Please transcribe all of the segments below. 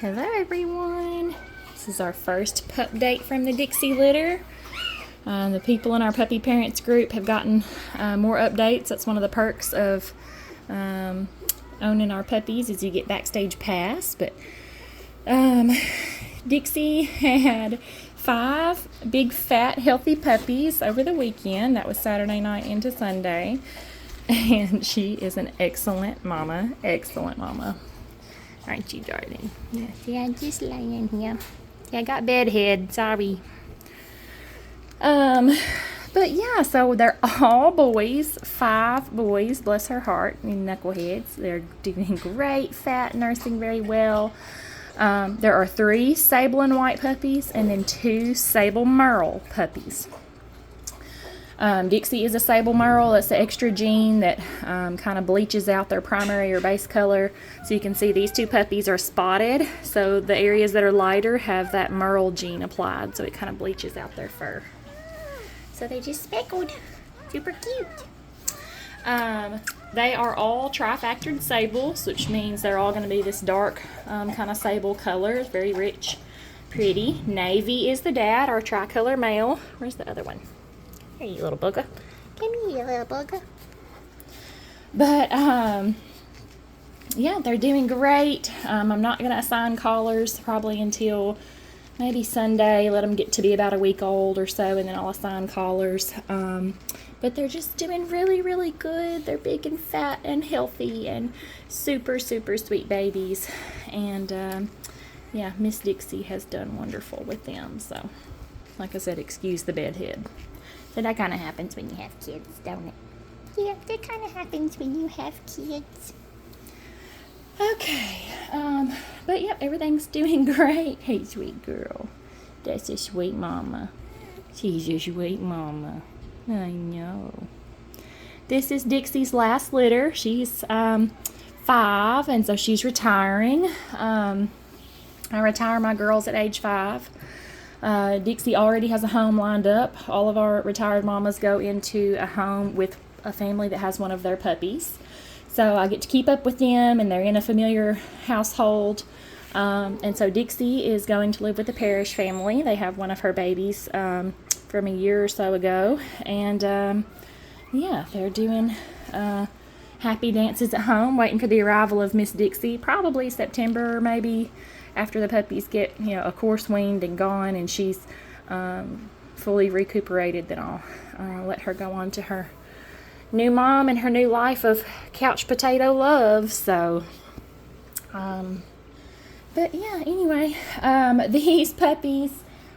Hello everyone. This is our first pup date from the Dixie litter. The people in our puppy parents group have gotten more updates. That's one of the perks of owning our puppies is you get backstage pass. But Dixie had 5 big fat healthy puppies over the weekend. That was Saturday night into Sunday. And she is an excellent mama. Excellent mama. Aren't you, darling? Yes, yeah, just laying here. Yeah, I got bedhead. Sorry. But yeah, so they're all boys. 5 boys, bless her heart, and knuckleheads. They're doing great, fat, nursing very well. There are 3 sable and white puppies, and then 2 sable merle puppies. Dixie is a sable merle. It's the extra gene that kind of bleaches out their primary or base color. So you can see these 2 puppies are spotted. So the areas that are lighter have that merle gene applied. So it kind of bleaches out their fur. So they just speckled. Super cute. They are all trifactored sables, which means they're all going to be this dark kind of sable color. It's very rich, pretty. Navy is the dad, our tricolor male. Where's the other one? Here, you little booger. Come here, you little booger. But, yeah, they're doing great. I'm not going to assign collars probably until maybe Sunday. Let them get to be about a week old or so, and then I'll assign collars. But they're just doing really, really good. They're big and fat and healthy and super, super sweet babies. And, yeah, Miss Dixie has done wonderful with them. So, like I said, excuse the bedhead. So that kind of happens when you have kids, don't it? Yeah, that kind of happens when you have kids. Okay, but yep, everything's doing great. Hey, sweet girl. That's a sweet mama. She's a sweet mama. I know. This is Dixie's last litter. She's 5, and so she's retiring. I retire my girls at age 5. Dixie already has a home lined up. All of our retired mamas go into a home with a family that has one of their puppies. So I get to keep up with them, and they're in a familiar household. And so Dixie is going to live with the Parrish family. They have one of her babies from a year or so ago. And, yeah, they're doing happy dances at home, waiting for the arrival of Miss Dixie, probably September, maybe after the puppies get, a course weaned and gone, and she's fully recuperated. Then I'll let her go on to her new mom and her new life of couch potato love. So, but yeah, anyway, these puppies,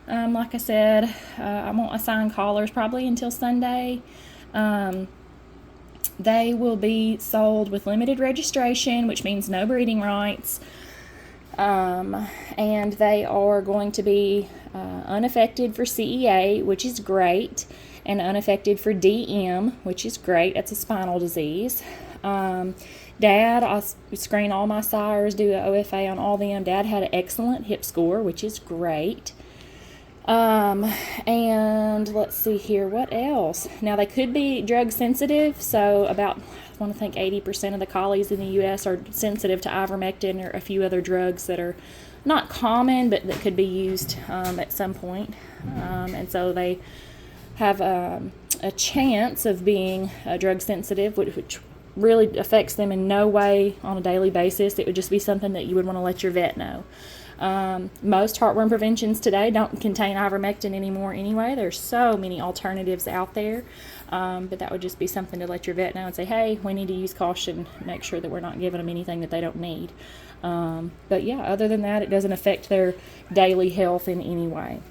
like I said, I won't assign collars probably until Sunday. They will be sold with limited registration, which means no breeding rights. And they are going to be unaffected for CEA, which is great, and unaffected for DM, which is great. That's a spinal disease. Dad, I screen all my sires, do an OFA on all of them. Dad had an excellent hip score, which is great. And let's see here, what else? Now, they could be drug sensitive, so about, I want to think 80% of the collies in the U.S. are sensitive to ivermectin or a few other drugs that are not common, but that could be used at some point. And so they have a chance of being drug sensitive, which really affects them in no way on a daily basis. It would just be something that you would want to let your vet know. Most heartworm preventions today don't contain ivermectin anymore anyway. There's so many alternatives out there, but that would just be something to let your vet know and say, hey, we need to use caution, make sure that we're not giving them anything that they don't need. But yeah, other than that, it doesn't affect their daily health in any way.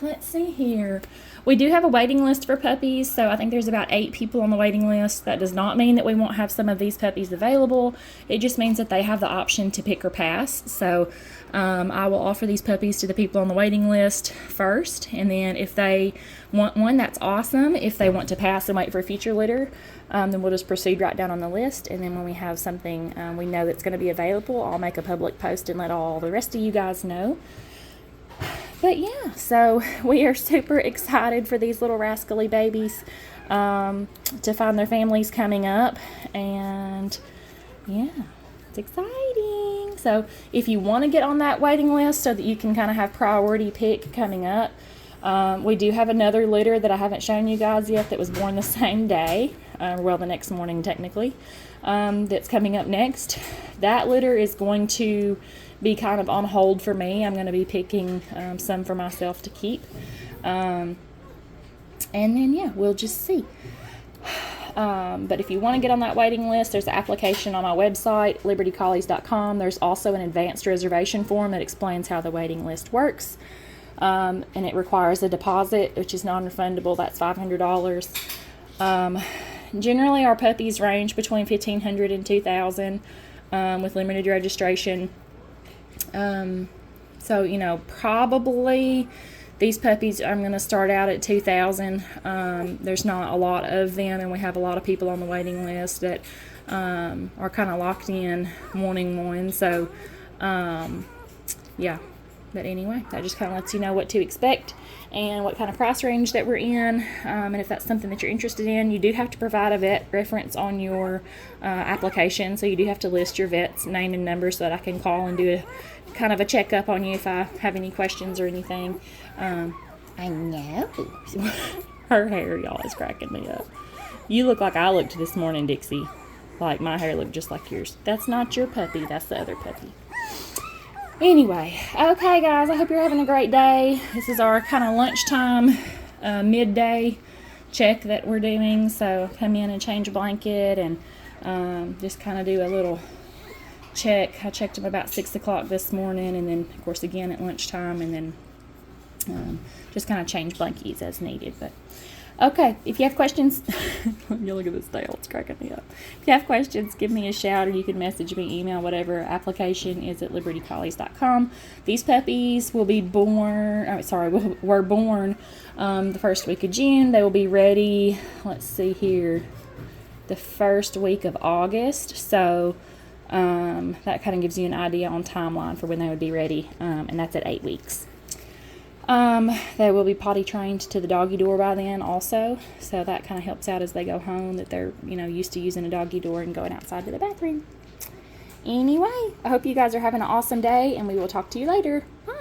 Let's see here. We do have a waiting list for puppies, so I think there's about 8 people on the waiting list. That does not mean that we won't have some of these puppies available. It just means that they have the option to pick or pass. So I will offer these puppies to the people on the waiting list first, and then if they want one, that's awesome. If they want to pass and wait for a future litter, then we'll just proceed right down on the list, and then when we have something we know that's going to be available, I'll make a public post and let all the rest of you guys know. But yeah, so we are super excited for these little rascally babies to find their families coming up. And yeah, it's exciting. anything. So if you want to get on that waiting list so that you can kind of have priority pick coming up, we do have another litter that I haven't shown you guys yet that was born the same day, well, the next morning technically, that's coming up next. That litter is going to be kind of on hold for me. I'm going to be picking some for myself to keep. And then, yeah, we'll just see. But if you want to get on that waiting list, there's an application on my website, libertycollies.com. There's also an advanced reservation form that explains how the waiting list works. And it requires a deposit, which is non-refundable. That's $500. Generally, our puppies range between $1,500 and $2,000 with limited registration. So, you know, probably these puppies, I'm going to start out at $2,000. There's not a lot of them, and we have a lot of people on the waiting list that are kind of locked in wanting one. So, yeah. But anyway, that just kind of lets you know what to expect and what kind of price range that we're in. And if that's something that you're interested in, you do have to provide a vet reference on your application. So you do have to list your vet's name and number so that I can call and do a kind of a checkup on you if I have any questions or anything. I know. Her hair, y'all, is cracking me up. You look like I looked this morning, Dixie. Like my hair looked just like yours. That's not your puppy. That's the other puppy. Anyway, okay, guys, I hope you're having a great day. This is our kind of lunchtime, midday check that we're doing. So come in and change a blanket and just kind of do a little check. I checked them about 6 o'clock this morning, and then, of course, again at lunchtime, and then just kind of change blankets as needed. But okay, if you have questions, you look at this tail, it's cracking me up. If you have questions, give me a shout, or you can message me, email, whatever. Application is at libertycollies.com. These puppies will be born, were born the first week of June. They will be ready, let's see here, the first week of August. So that kind of gives you an idea on timeline for when they would be ready, and that's at 8 weeks. They will be potty trained to the doggy door by then also, so that kind of helps out as they go home, that they're, you know, used to using a doggy door and going outside to the bathroom. Anyway, I hope you guys are having an awesome day, and we will talk to you later. Bye.